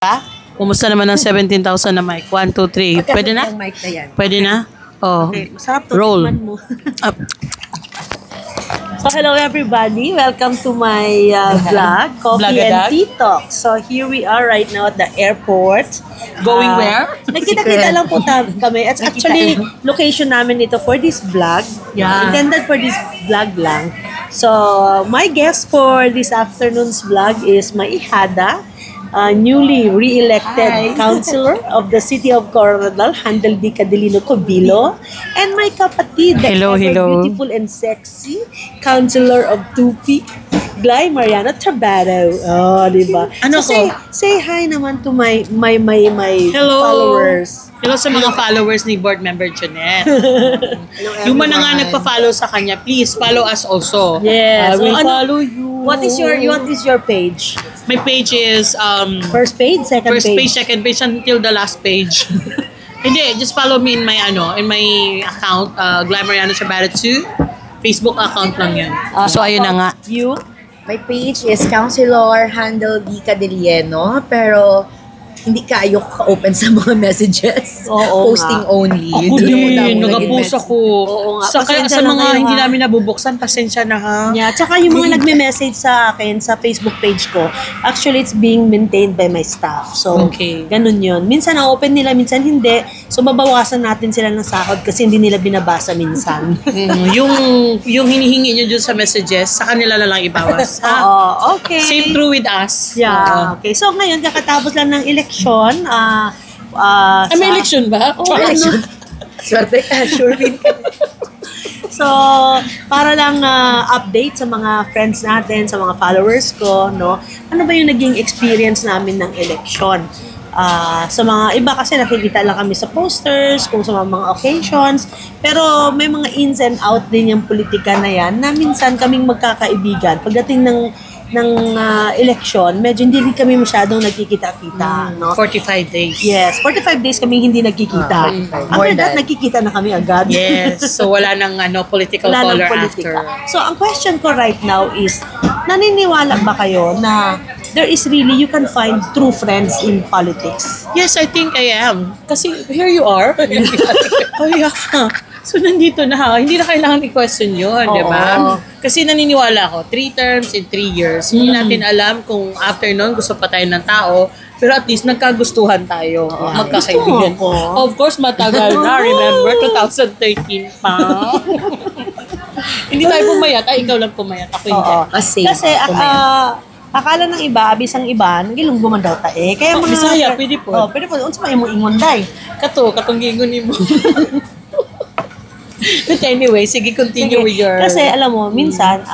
ka? Kumusta naman ang 17,000 na mic? 1, 2, 3. Pwede na? Pwede na? Oh. Okay, masarap to. Roll. Tikman mo. So, hello everybody. Welcome to my vlog, Coffee and Tea Talk. So, here we are right now at the airport. Going where? Nakita-kita lang po kami. It's actually location namin ito for this vlog. Yeah. Intended for this vlog lang. So, my guest for this afternoon's vlog is my ihada, newly re-elected councilor of the city of Coronadal, Handel D. Cadilino Cobilo, and my kapatid, the hello. beautiful and sexy councilor of Tupi, Glay Mariano Tabado. Oh, diba? Ano so ko? say hi naman to my Hello. followers. Hello sa mga followers ni board member Jeanette. Yung mga nga nagpa-follow sa kanya, please follow us also. Yes. I will So, follow you. What is your page? My page is First page, second first page. page, second page until the last page. Hindi, just follow me in my account, Glamoriano Chabara 2. Facebook account lang yan. So ayun na nga. You? My page is Councilor Handel D. Cadilieno, pero hindi kayo ka-open sa mga messages. Oo Posting nga. only. Ako Doon din, ako nag-post nag-message. ako. Oo nga, Sa pasensya na mga kayo, hindi ha? namin nabubuksan, pasensya na ha. Yeah, tsaka yung mga nagme-message sa akin sa Facebook page ko, actually it's being maintained by my staff. So, Okay. ganun yun. Minsan na-open nila, minsan hindi. So, mabawasan natin sila ng sahod kasi hindi nila binabasa minsan. yung hinihingi nyo dun sa messages, sa kanila na lang ibawas. Ha? Oo, okay. Same true with us. Yeah, okay. So, ngayon, kakatapos lang ng eleksyon. May election ba? Oo, ano? Swerte ka, sure win ka. So, para lang update sa mga friends natin, sa mga followers ko, no? Ano ba yung naging experience namin ng election? Sa mga iba kasi nakikita lang kami sa posters, kung sa mga occasions, pero may mga ins and out din yung politika na yan na minsan kaming magkakaibigan. Pagdating ng election, medyo hindi rin kami masyadong nagkikita-kita, no? 45 days. Yes, 45 days kami hindi nagkikita. 45. After More that, than. nagkikita na kami agad. Yes. So wala nang political Wala color ng politika. after. So, ang question ko right now is, naniniwala ba kayo na there is really, you can find true friends in politics? Yes, I think I am. Kasi here you are. Oh, yeah. So, nandito na ha. Hindi na kailangan i-question yun, di ba? Kasi naniniwala ako, 3 terms in 3 years. Hindi natin alam kung after nun gusto pa tayo ng tao, pero at least nagkagustuhan tayo. Magkakaibigan. Gusto mo ako. Of course, matagal na. Remember, 2013 pa. Hindi tayo pumayat. Ay, ikaw lang pumayat. Ako hindi. Oo. Same. Kasi, akala ng iba, abisang iba, nagilungguman daw tayo. Kaya mga... Bisaya, pwede po. Oh, pwede po. Unsa pa yung ingon day? Katong gingon ni mo. But anyway, sige, continue with your... Kasi alam mo, minsan,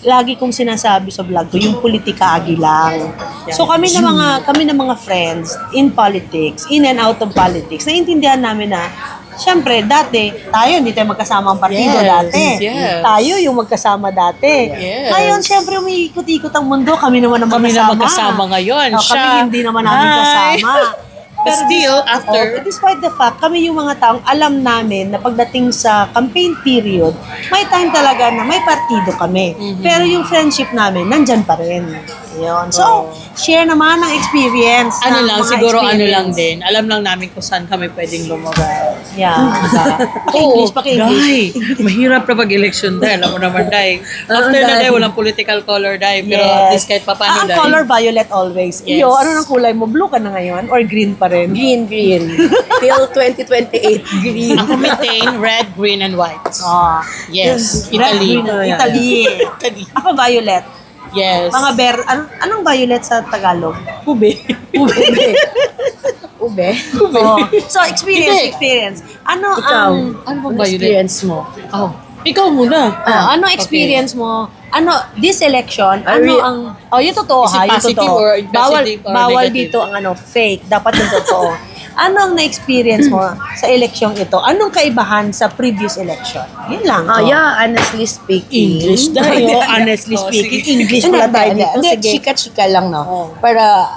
lagi kong sinasabi sa vlog ko, yung politika agi lang. So kami na mga friends in politics, in and out of politics, naiintindihan namin na, syempre, dati, tayo hindi tayo magkasama ang partido dati. Yes. Tayo yung magkasama dati. Yes. Ngayon, syempre, umiikot-ikot ang mundo, kami naman ang Kami magkasama. na magkasama ngayon. Kami Siya. hindi naman namin Hi. kasama. But still, after... Despite the fact, kami yung mga taong alam namin na pagdating sa campaign period, may time talaga na may partido kami. Pero yung friendship namin, nandyan pa rin. Yun. So, share naman ng experience. Ano ng lang, mga siguro ano experience. lang din. Alam lang namin kung saan kami pwedeng lumaga. Yeah. Paki-English, paki-English. Dahil, mahirap na pag-election dahil. Alam mo naman, dahil. After na dahil, walang political color dahil. Pero at least kahit paano Ang dahil. color violet always. Yes. Iyo, ano ng kulay mo? Blue ka na ngayon? Or green pa rin? Green. Till 2028, green. Ako maintain red, green, and white. Ah. Yes. Red, Italy. green, Italy. Italy. Ako violet. Yes. Mga anong violet sa Tagalog? Ube. Ube. Oh. So, experience. Ano Ikaw, Ano bang ano violet? experience mo? Oh. Ikaw muna. ano experience mo? Ano, this election, Real- yung totoo Is it ha, yung positive totoo. or positive or Bawal negative? dito ang fake. Dapat yung totoo. Ano ang na-experience mo sa eleksyong ito? Anong kaibahan sa previous election? Yun lang. Yeah, honestly speaking. English Tayo, honestly speaking. English pala tayo dito. Hindi, Sige. chika-chika lang, no? Oh. Para,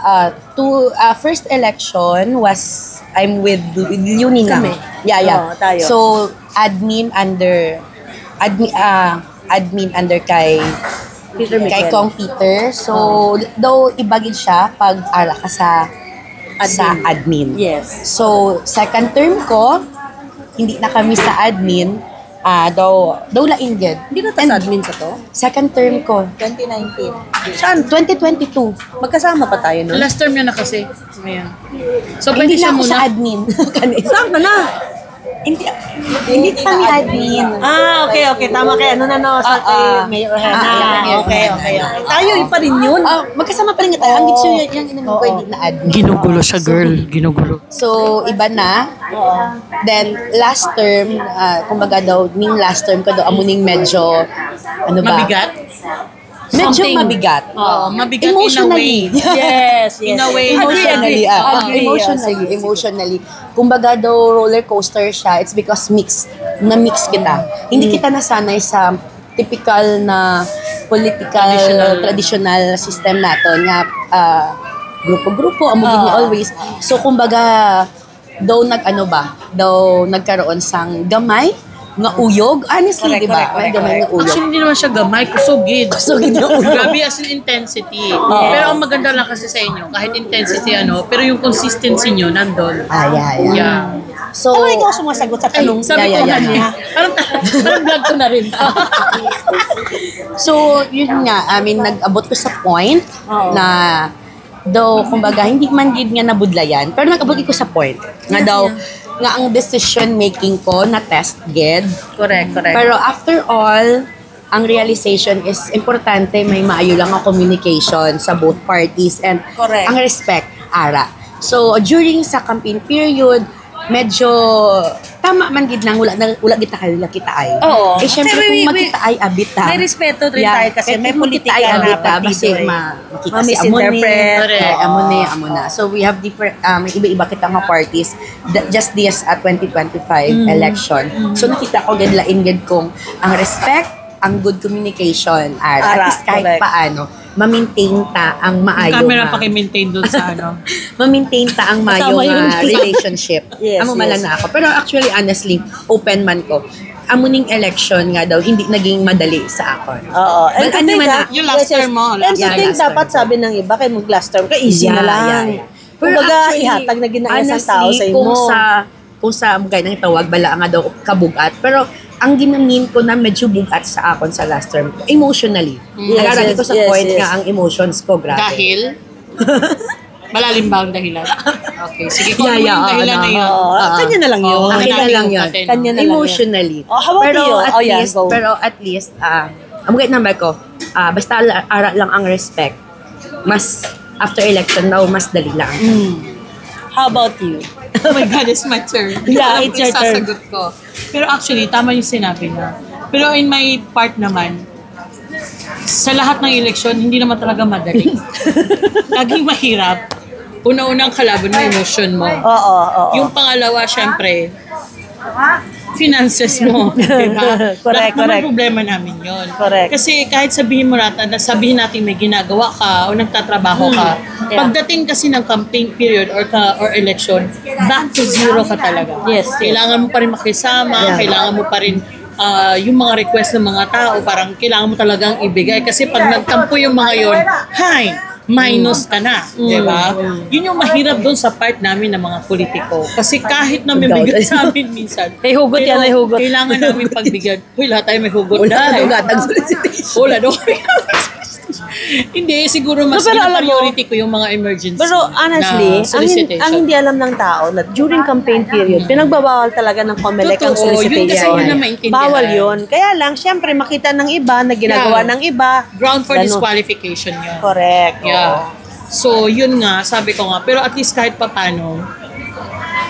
first election was, I'm with Uni na. Kami. Yeah. Oh, tayo. So, admin under kay Peter kay Miguel. Kong Peter. So, though ibagid siya pag ara ka sa admin. Yes. So, second term ko, hindi na kami sa admin. Daw laing gid. Hindi na tas admin sa to? Second term ko, 2019. Saan? 2022. Magkasama pa tayo nun? Last term niya na kasi. Ayan. So, pwede Hindi siya na ako muna. sa admin. Saan ka na? Hindi kami admin. Okay. Tama kayo. Sa kay Mayor Hena. Okay. Tayo, ipa rin yun. Magkasama pa rin nga tayo. Hanggang so yung inamin ko, hindi na admin. Ginugulo siya, girl. Ginugulo. So, iba na. Then, last term, kumbaga daw, ning last term ko daw, amuning medyo, ano ba? Mabigat? Medyo Something. mabigat. Mabigat Emotionally. in a way. Yes. In a way. Emotionally, Agree. emotionally. Kumbaga daw, roller coaster siya. It's because na-mix kita. Hindi kita nasanay sa typical na traditional system nato nga grupo-grupo, amugin ni always. So, kumbaga, daw nagkaroon sang gamay nga uyog. Honestly, di ba? May gamay nga uyog. Actually, hindi naman siya gamay. Kusugid. Kusugid yung uyog. Grabe as in intensity. Pero ang maganda lang kasi sa inyo, kahit intensity pero yung consistency nyo nandun. Yeah. So, Tama ikaw sumasagot sa tanong. Sabi ko Yeah. nga niya. Parang vlog ko na rin. so, yun nga, nag-abot ko sa point na daw, kumbaga, hindi man gid nga nabudlayan, pero nag-abot ko sa point nga daw, nga ang decision making ko na test gid. Correct. Pero after all, ang realization is importante may maayo lang ang communication sa both parties and Correct. ang respect, ara. So, during sa campaign period, medyo tama man gid lang wala kita ay. Oo. Eh syempre Kasi kung makita ay abita. May respeto rin tayo kasi may politika na abita partido kasi eh. makita si Ma-misinterpret. amone. So we have different may iba-iba kita nga parties just this at 2025 election. So nakita ko gid lain gid kung ang respect, ang good communication at least kahit correct. paano ma-maintain ta ang maayo Camera nga- paki-maintain dun sa ma-maintain ta ang mayo Kasama yun. nga relationship. Yes, Amo mala yes. na ako. Pero actually, honestly, open man ko. Amuning election nga daw, hindi naging madali sa akon. Oo. And But to ano think, man ah, yung last term mo, And to Yeah, think, last term dapat ko. sabi ng iba, kay mag-last term ka, easy na lang. Pero Kumbaga, actually, ihatag na ginaya sa honestly, tao sa imo. kung sa gaya ng tawag, bala nga daw kabugat. Pero ang ginamin ko na medyo bugat sa akon sa last term ko, emotionally. Yes, Nagarami ko yes, sa yes, point yes. nga ang emotions ko, grabe. Dahil? Malalim ba ang dahilan? Okay, sige. Kung ano yung dahilan na yun. Kanya na lang yun. Oo, Kanya na hanapin lang yung yun. natin. Kanya na lang yun. Emotionally. Oh, how about pero you? at Oh, yeah, least, go. ang gayet number ko, basta ara lang ang respect. Mas, after election daw, mas dali lang. How about you? Oh my God, it's my turn. Yeah, Alam it's ko your turn. sasagot ko. Pero actually, tama yung sinabi niya. Pero in my part naman, sa lahat ng eleksyon, hindi naman talaga madali. Laging mahirap. Una-unang kalaban mo, emotion mo. Oo. Yung pangalawa, syempre, finances mo. Diba? Correct, Lahat naman correct. problema namin yon. Correct. Kasi kahit sabihin mo sabihin natin may ginagawa ka o nagtatrabaho ka, Yeah. pagdating kasi ng campaign period or election, back to zero ka talaga. Yes, yes. Kailangan mo pa rin makisama, Yeah. kailangan mo pa rin yung mga request ng mga tao, parang kailangan mo talagang ibigay. Kasi pag nagtampo yung mga yon, minus ka na. Di ba? Yun yung mahirap doon sa part namin ng mga politiko. Kasi kahit na may bigat sa amin minsan, May hugot yan, may hugot. kailangan namin pagbigyan. Uy, lahat tayo may hugot Wala na. daw gatag solicitation. Wala daw. Hindi, siguro mas No, pero alam mo, priority ko yung mga emergency Pero honestly, na ang solicitation. hindi alam ng tao na during campaign period, pinagbabawal talaga ng COMELEC ang Totoo, yun kasi solicitation. yun na maintindihan. Bawal yun. Kaya lang, syempre, makita ng iba na ginagawa Yeah. ng iba. Ground for Ganun. disqualification yun. Correct. Yeah. So, yun nga, sabi ko nga. Pero at least kahit papano,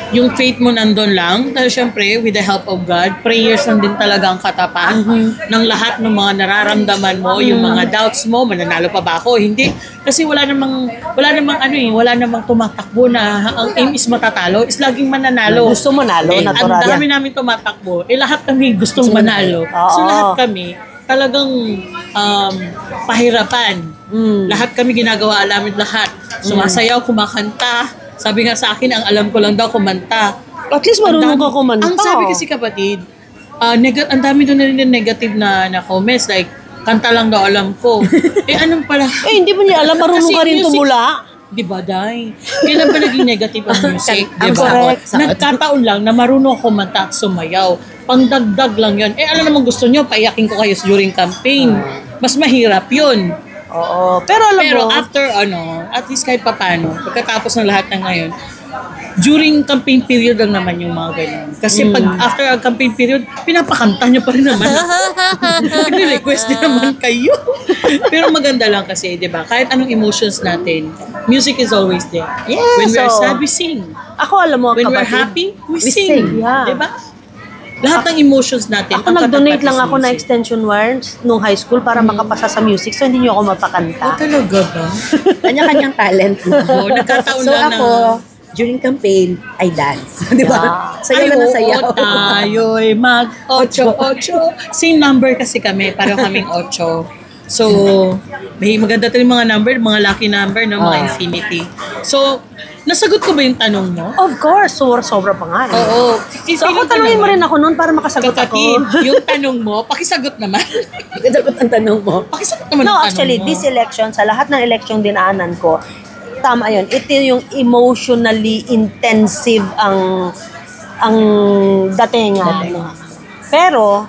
yung faith mo nandun lang. Dahil syempre, with the help of God, prayers lang din talaga ang katapat ng lahat ng mga nararamdaman mo, yung mga doubts mo, mananalo pa ba ako? Hindi. Kasi wala namang tumatakbo na ang aim is matatalo, is laging mananalo. Gusto mo nalo, Ang natural. dami namin tumatakbo. Lahat kami gustong manalo. Oo. So, lahat kami, talagang pahirapan. Lahat kami ginagawa namin lahat. Sumasayaw, kumakanta. Sabi nga sa akin, ang alam ko lang daw kumanta. At least marunong ka kumanta. Ang sabi kasi kapatid, ang dami doon na rin negative na comments like, Kanta lang daw alam ko. Anong pala? Hindi mo niya alam, marunong Kasi ka rin music- tumula. Di ba, Day? Kailan ba naging negative ang music? Di ba? Correct. Nagkataon lang na marunong ako kumanta at sumayaw. Pangdagdag lang yun. Ano naman gusto nyo? Paiyakin ko kayo during campaign. Mas mahirap yun. Oo. Pero alam Pero mo, after at least kahit papano, pagkatapos ng lahat ng ngayon, during campaign period lang naman yung mga ganyan. Kasi pag after a campaign period, pinapakanta nyo pa rin naman. Request din naman kayo. Pero maganda lang kasi, di ba? Kahit anong emotions natin, music is always there. Yes, When we're so, sad, we sing. ako alam mo, When we're kapatid, happy, we sing. sing. Yeah. Di ba? Lahat ng emotions natin. Ako ang nag-donate katapat lang is ako na music. extension wires nung high school para makapasa sa music. So, hindi niyo ako mapakanta. Talaga ba? Kanya-kanyang talent. Oo, nagkataon So lang na. ako, during campaign, I dance. Di ba? Yeah. Sayaw na ng sayaw. Oo, tayo'y mag-ocho. Same number kasi kami, pareho kaming 8. So, may maganda tayong mga number, mga lucky number, no? Mga infinity. So, nasagot ko ba yung tanong mo? Of course, sobra pa nga. Oo. So, ako tanungin mo rin ako noon para makasagot Kapatid, ako. yung tanong mo, pakisagot naman. Sagot ang tanong mo. Pakisagot naman No, ang tanong actually, mo. this election, sa lahat ng election dinaanan ko, tama yun. Ito yung emotionally intensive ang datingan. Pero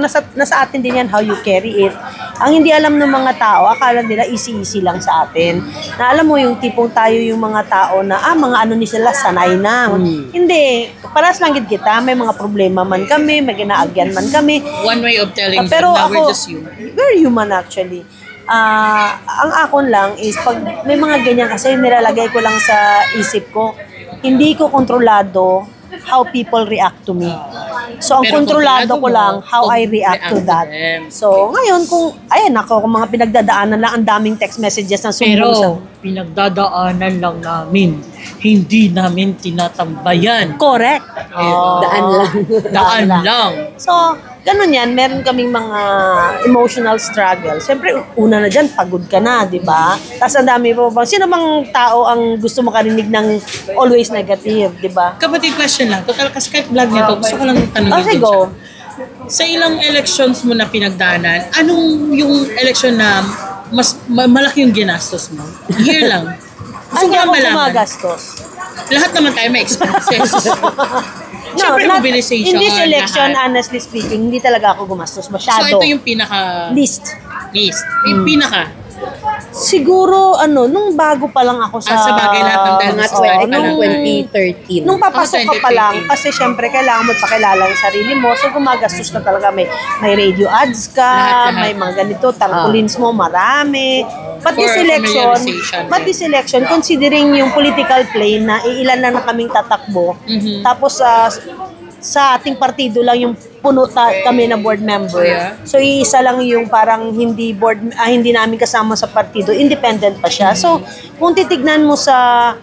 nasa atin din yan how you carry it. Ang hindi alam ng mga tao, akala nila easy-easy lang sa atin. Na alam mo yung tipong tayo yung mga tao na, mga ano ni sila, sanay na. Hindi. Paras lang gid kita. May mga problema man kami, may ginaagyan man kami. One way of telling Pero them, now we're ako, just human. very human actually. Ang akon lang is pag may mga ganyan kasi nilalagay ko lang sa isip ko, hindi ko kontrolado how people react to me. So, ang Pero kontrolado kontrolado ko lang mo how kung I react to react to that. them. So, ngayon kung mga pinagdadaanan lang, ang daming text messages na sumbong sa... Pero, pinagdadaanan lang namin. Hindi namin tinatambayan. Correct. Daan lang. Daan lang. So, ganun yan. Meron kaming mga emotional struggle. Siyempre, una na dyan, pagod ka na, di ba? Tapos ang dami po bang, sino bang tao ang gusto makarinig ng always negative, di ba? Kapatid, question lang. Total, kasi kahit vlog nito, gusto ko lang tanongin Okay, din go. siya. Sa ilang elections mo na pinagdaanan, anong yung election na mas malaki yung ginastos mo? Year lang. Gusto Hindi ko lang ako malaman. gumagastos. Lahat naman tayo may expenses. Siyempre, mobilization. In this election, lahat. honestly speaking, hindi talaga ako gumastos masyado. So, ito yung pinaka Least. list. Yung pinaka. Siguro, nung bago pa lang ako sa... Sa bagay lahat ng dahil Mga sa study pa lang. 2013. Nung papasok ka pa lang, 2013. kasi syempre kailangan mo pakilala ang sarili mo. So gumagastos ka talaga. May radio ads ka, Lahat. may mga ganito, tarpaulins mo, marami. But For familiarization, this election, considering yung political plane na ilan na kaming tatakbo, Mhm. tapos sa ating partido lang yung kami na board member. Yeah. So iisa lang yung parang hindi namin kasama sa partido, independent pa siya. So kung titignan mo sa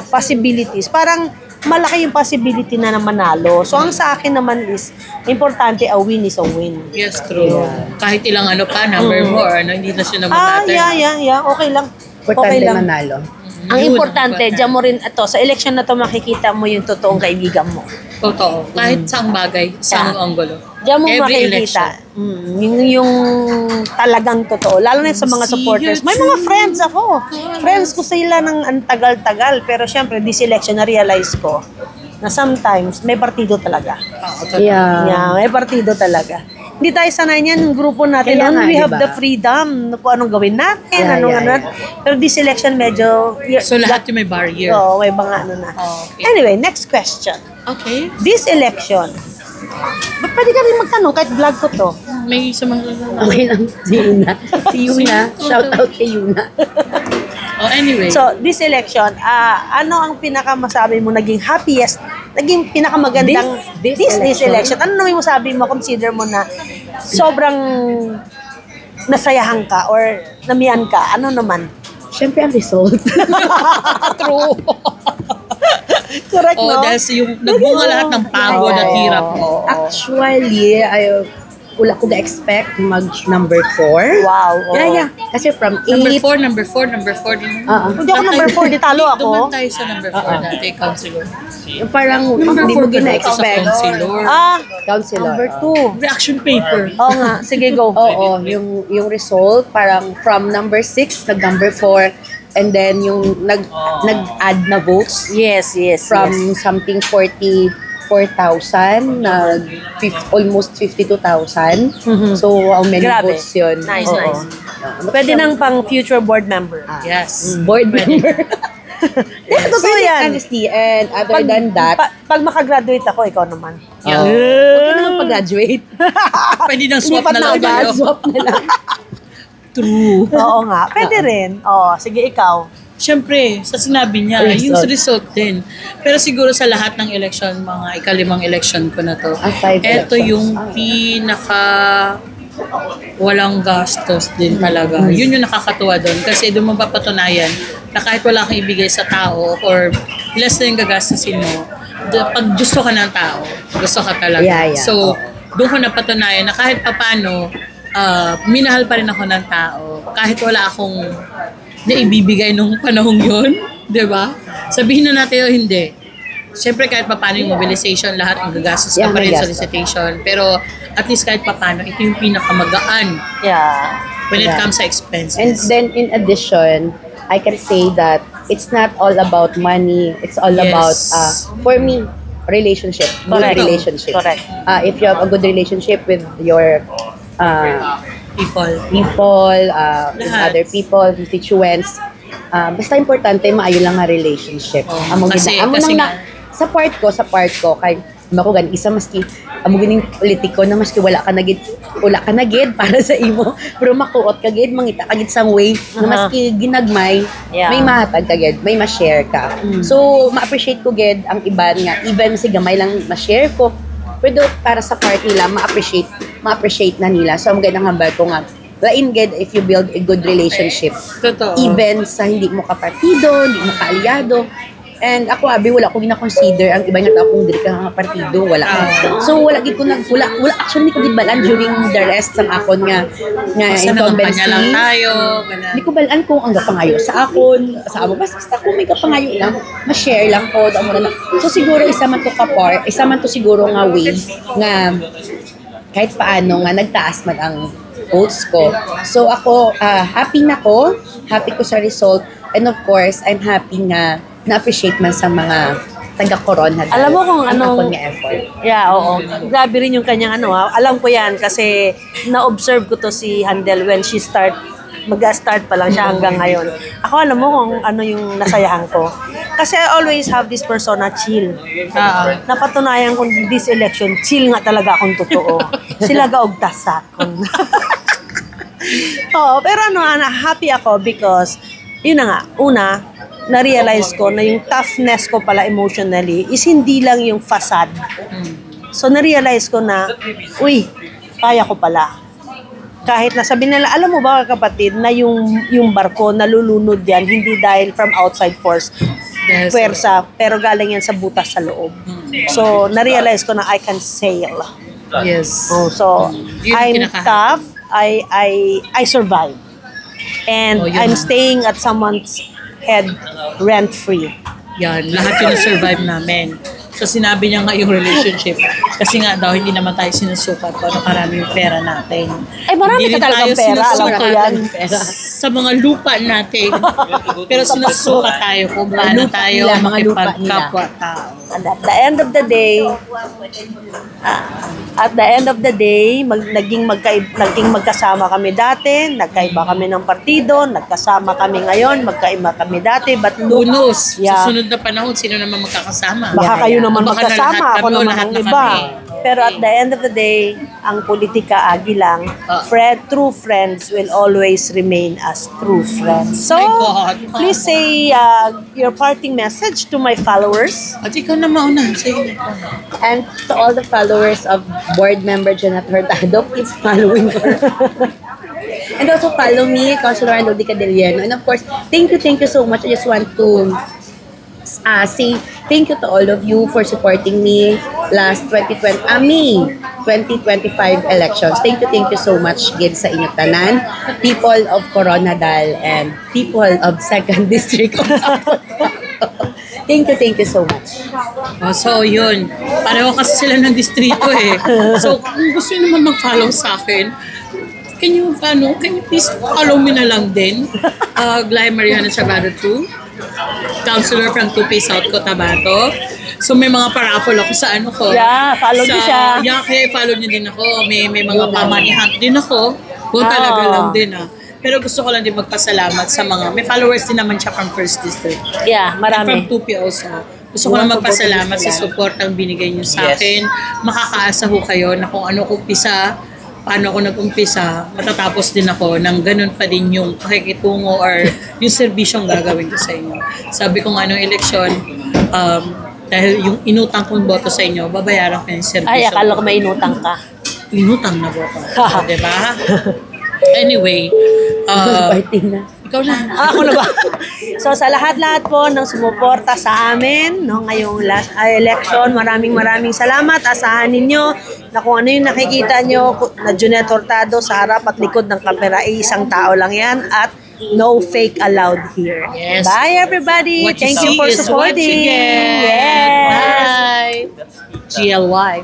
possibilities, parang malaki yung possibility na manalo. So ang sa akin naman is importante a win is a win. Yes, true. Kahit ilang number mo or hindi na siya namatter. Yeah. Okay lang. Importante manalo. Ang Yun, importante, diyan mo rin sa election na to makikita mo yung totoong kaibigan mo. Totoo. Kahit saang bagay, saang anggulo. Diyan mo Every makikita. Yung talagang totoo. Lalo na sa mga See supporters. your May mga friends ako. Friends ko sila ng antagal-tagal. Pero syempre, this election na-realize ko na sometimes may partido talaga. Yeah, may partido talaga. Hindi tayo sanay niyan, yung grupo natin. Kaya nga, We have diba? the freedom na kung anong gawin natin, Yeah. Pero this election medyo... So lahat yung may barrier. Oo, may mga ano na. Okay. Anyway, next question. Okay. This election, pwede ka rin magtanong kahit vlog ko to. May isa mga... Okay lang. Si Yuna. Si Yuna. Shout out kay Yuna. Oh, anyway. So, this election, ano ang pinakamasabi mo naging happiest, naging pinakamagandang This this election? election? Ano naman yung masabi mo, consider mo na sobrang nasayahan ka or namiyan ka? Ano naman? Siyempre ang result. True. Correct, Oh, no? dahil yung nagbunga lahat ng pagod at hirap mo. Actually, wala ko ga-expect mag number 4. Wow, oo. Yeah. Kasi from 8. Number 4 din. Hindi ako number 4, di talo ako. Duman tayo sa number 4 dati, counselor. Parang hindi mo gina-expect. Counselor. Counselor. Number 2. Reaction paper. Oo nga, sige go. Oo, yung result, parang from number 6, nag-number 4, and then yung nag-add na votes Yes. from something 44,000, almost 52,000. So, how many Grabe. votes yun? Nice, Oo. nice. Pwede nang pang future board member. Yes. Board member. Yes. Totoo yan. Honestly, and other than that, Pag makagraduate ako, ikaw naman. Yeah. huwag ka naman pag-graduate. Pwede nang swap Lipat na lang agad, tayo. swap na lang. True. Oo nga, pwede rin. Oo, sige ikaw. Siyempre, sa sinabi niya, yung Result. result din. Pero siguro sa lahat ng election, mga ikalimang election ko na to, Five eto elections. yung pinaka walang gastos din talaga. Yun yung nakakatuwa doon. Kasi doon mapapatunayan na kahit wala kang ibigay sa tao or less na yung gagastusin mo, pag gusto ka ng tao, gusto ka talaga. Yeah. So, doon ko napatunayan na kahit papano, minahal pa rin ako ng tao. Kahit wala akong naibibigay nung panahong yun, di ba? Sabihin na natin o hindi. Siyempre kahit papano yung mobilization, lahat ang gagastos ka Yeah, pa rin may sa gastos. solicitation. Pero at least kahit papano, ito yung pinakamagaan Yeah. when it Yeah. comes sa expenses. And then in addition, I can say that it's not all about money. It's all Yes. about, for me, relationship. Good Correct. relationship. Correct. If you have a good relationship with your people. with Lahat. other people, constituents, basta importante, maayo lang nga relationship. Oh, Amo kasi- amo kasi nang sa part ko, kay mako gan isa maski amo gining politiko na maski wala ka nagid para sa imo pero makuot ka gid mangita ka gid sang way na maski ginagmay Yeah. may mahatag ka gid may ma-share ka so ma-appreciate ko gid ang iba nga even si gamay lang ma-share ko pero para sa part nila ma-appreciate na nila so ang gandang hambal ko nga lain gid if you build a good relationship Totoo. even sa hindi mo kapartido, hindi mo kaalyado. And ako abi wala ko gina-consider ang iba nga tao kung dili ka nga partido, wala. So wala gid ko wala actually hindi ko gid balan during the rest ng akon nga Basta nakampanya incumbency. lang tayo. Ganun. Hindi ko balaan kung ang gapangayo sa akon, sa amo basta kung may gapangayo lang, ma-share lang ko daw mo na lang. So siguro isa man to siguro nga way nga kahit paano nga nagtaas man ang votes ko. So ako happy ko sa result and of course I'm happy nga na-appreciate man sa mga taga-corona. Alam mo kung ang anong- akon nga effort. Yeah, oo. Grabe rin yung kanyang Alam ko yan kasi na-observe ko to si Handel when she mag-start pa lang siya hanggang ngayon. Ako alam mo kung ano yung nasayahan ko. Kasi I always have this persona chill. Napatunayan ko this election, chill nga talaga akong totoo. Sila gaugtas sa akon. Oo, pero happy ako because, yun na nga, una, na-realize ko na yung toughness ko pala emotionally is hindi lang yung facade. So, na-realize ko na, uy, kaya ko pala. Kahit na sabi nila, alam mo ba kapatid, na yung barko nalulunod yan, hindi dahil from outside force, Yes. pwersa, pero galing yan sa butas sa loob. So, na-realize ko na I can sail. Yes. Oh, so, Yun ang I'm kinakaharap. tough, I survive. And Oh, yun I'm na. staying at someone's head rent-free. Yan, lahat yun na-survive namin. So sinabi niya nga yung relationship. Kasi nga daw, hindi naman tayo sinusukat kung ano karami yung pera natin. Eh, marami Hindi ka rin talagang tayo pera, alam ko sinusukat yan. Sa mga lupa natin. Pero sinusukat tayo kung paano lupa tayo nila, mga lupa makipagkapwa tao. And at the end of the day, naging magkasama kami dati, nagkaiba kami ng partido, nagkasama kami ngayon, magkaiba kami dati, but Who knows? Yeah. Sa sunod na panahon, sino naman magkakasama? baka kayo naman Baka na magkasama, lahat ako kami o naman lahat ang na iba. kami. Pero at the end of the day, ang politika agi lang, Ah. true friends will always remain as true friends. So, My God. please say your parting message to my followers. At ikaw na mauna. Sige. And to all the followers of board member Janet Hurtado, please following her. And also follow me, Councilor Lodi Cadillano. And of course, thank you so much. I just want to say thank you to all of you for supporting me last 2020. 2025 elections. Thank you so much gid sa inyong tanan, people of Coronadal and people of 2nd District of Thank you so much. Oh, so yun, pareho kasi sila ng distrito eh. So kung gusto nyo naman mag-follow sa akin, can you please follow me na lang din? Gly Mariana Chavado 2, Councilor from Tupi South Cotabato. So may mga paraffol ako sa ano ko. Yeah, follow niyo siya. Yeah, kaya follow niyo din ako. May mga pamanihan din ako. Kung talaga lang din Pero gusto ko lang din magpasalamat sa mga, may followers din naman siya from 1st District. Yeah, marami. From Tupi also. Gusto ko lang magpasalamat sa support ang binigay niyo sa akin. Makakaasa ho kayo na kung ano ko umpisa, paano ako nag-umpisa, matatapos din ako ng ganun pa din yung pakikitungo or yung serbisyong gagawin ko sa inyo. Sabi ko nga nung eleksyon, dahil yung inutang kong boto sa inyo, babayaran ko yung serbisyo. Ay, akala ko may inutang ka. Inutang na boto. Diba? Anyway, ikaw na. Ako na ba? So sa lahat-lahat po ng sumuporta sa amin ngayong last election, maraming salamat. Asahan ninyo na kung ano yung nakikita nyo na Junette Hurtado sa harap at likod ng kamera ay isang tao lang yan at no fake allowed here. Yes. Bye everybody. What Thank you you for see is what you supporting. get. Yes. Bye. GLY.